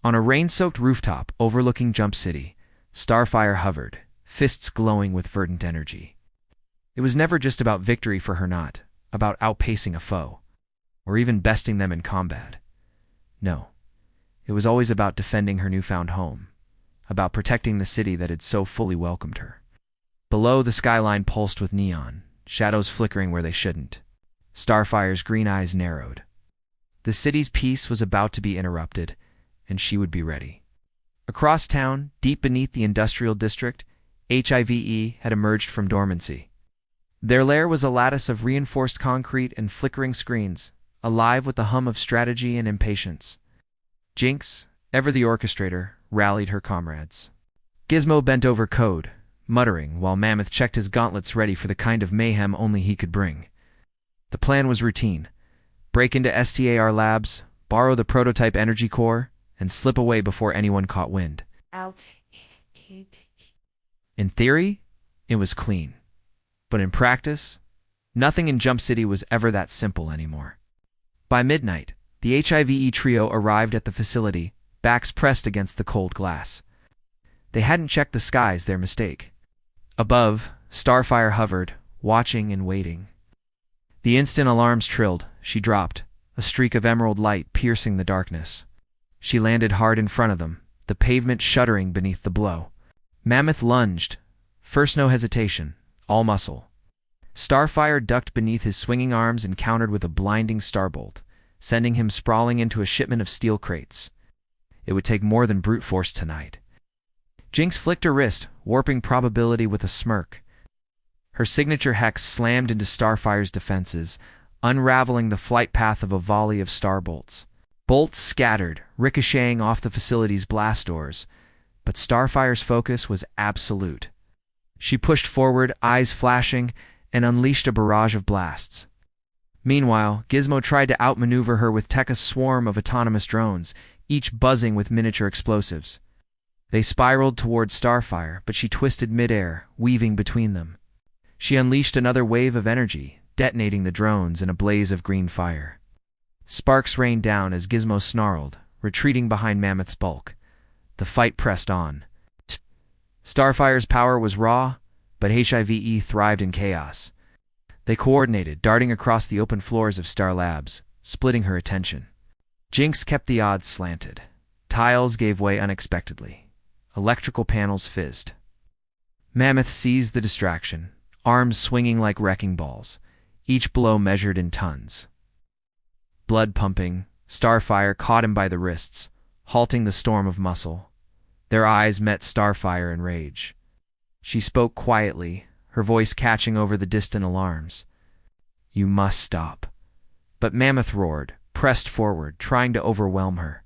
On a rain-soaked rooftop overlooking Jump City, Starfire hovered, fists glowing with verdant energy. It was never just about victory for her, not about outpacing a foe, or even besting them in combat. No, it was always about defending her newfound home, about protecting the city that had so fully welcomed her. Below, the skyline pulsed with neon, shadows flickering where they shouldn't. Starfire's green eyes narrowed. The city's peace was about to be interrupted, and she would be ready. Across town, deep beneath the industrial district, H.I.V.E. had emerged from dormancy. Their lair was a lattice of reinforced concrete and flickering screens, alive with the hum of strategy and impatience. Jinx, ever the orchestrator, rallied her comrades. Gizmo bent over code, muttering, while Mammoth checked his gauntlets ready for the kind of mayhem only he could bring. The plan was routine. Break into STAR labs, borrow the prototype energy core, and slip away before anyone caught wind. In theory, it was clean. But in practice, nothing in Jump City was ever that simple anymore. By midnight, the H.I.V.E. trio arrived at the facility, backs pressed against the cold glass. They hadn't checked the skies, their mistake. Above, Starfire hovered, watching and waiting. The instant alarms trilled, she dropped, a streak of emerald light piercing the darkness. She landed hard in front of them, the pavement shuddering beneath the blow. Mammoth lunged. First no hesitation, all muscle. Starfire ducked beneath his swinging arms and countered with a blinding starbolt, sending him sprawling into a shipment of steel crates. It would take more than brute force tonight. Jinx flicked her wrist, warping probability with a smirk. Her signature hex slammed into Starfire's defenses, unraveling the flight path of a volley of starbolts. Bolts scattered, ricocheting off the facility's blast doors, but Starfire's focus was absolute. She pushed forward, eyes flashing, and unleashed a barrage of blasts. Meanwhile, Gizmo tried to outmaneuver her with a swarm of autonomous drones, each buzzing with miniature explosives. They spiraled toward Starfire, but she twisted midair, weaving between them. She unleashed another wave of energy, detonating the drones in a blaze of green fire. Sparks rained down as Gizmo snarled, retreating behind Mammoth's bulk. The fight pressed on. Starfire's power was raw, but H.I.V.E. thrived in chaos. They coordinated, darting across the open floors of Star Labs, splitting her attention. Jinx kept the odds slanted. Tiles gave way unexpectedly. Electrical panels fizzed. Mammoth seized the distraction, arms swinging like wrecking balls, each blow measured in tons. Blood pumping, Starfire caught him by the wrists, halting the storm of muscle. Their eyes met Starfire in rage. She spoke quietly, her voice catching over the distant alarms. "You must stop." But Mammoth roared, pressed forward, trying to overwhelm her.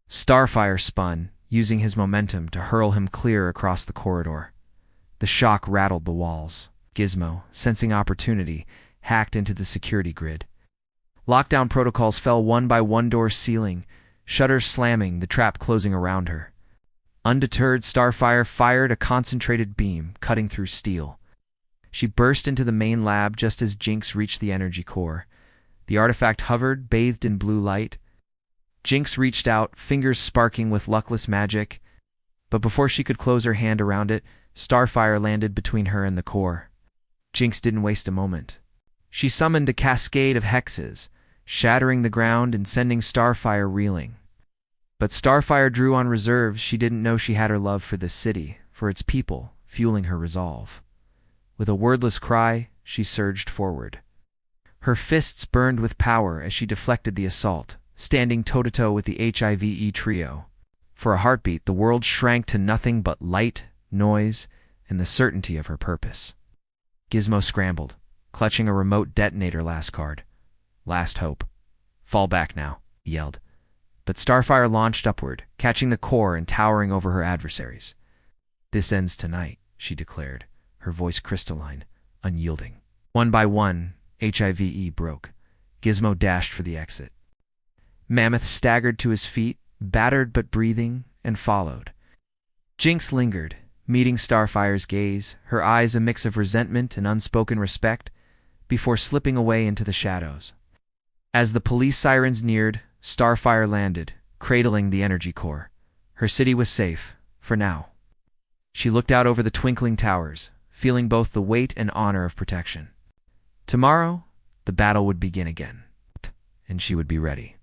Starfire spun, using his momentum to hurl him clear across the corridor. The shock rattled the walls. Gizmo, sensing opportunity, hacked into the security grid. Lockdown protocols fell one by one, doors sealing, shutters slamming, the trap closing around her. Undeterred, Starfire fired a concentrated beam, cutting through steel. She burst into the main lab just as Jinx reached the energy core. The artifact hovered, bathed in blue light. Jinx reached out, fingers sparking with luckless magic, but before she could close her hand around it, Starfire landed between her and the core. Jinx didn't waste a moment. She summoned a cascade of hexes, shattering the ground and sending Starfire reeling. But Starfire drew on reserves. She didn't know she had her love for this city, for its people, fueling her resolve. With a wordless cry, she surged forward. Her fists burned with power as she deflected the assault, standing toe-to-toe with the H.I.V.E. trio. For a heartbeat, the world shrank to nothing but light, noise, and the certainty of her purpose. Gizmo scrambled, clutching a remote detonator last card. Last hope. "Fall back now," he yelled. But Starfire launched upward, catching the core and towering over her adversaries. "This ends tonight," she declared, her voice crystalline, unyielding. One by one, H.I.V.E. broke. Gizmo dashed for the exit. Mammoth staggered to his feet, battered but breathing, and followed. Jinx lingered, meeting Starfire's gaze, her eyes a mix of resentment and unspoken respect, before slipping away into the shadows. As the police sirens neared, Starfire landed, cradling the energy core. Her city was safe, for now. She looked out over the twinkling towers, feeling both the weight and honor of protection. Tomorrow, the battle would begin again, and she would be ready.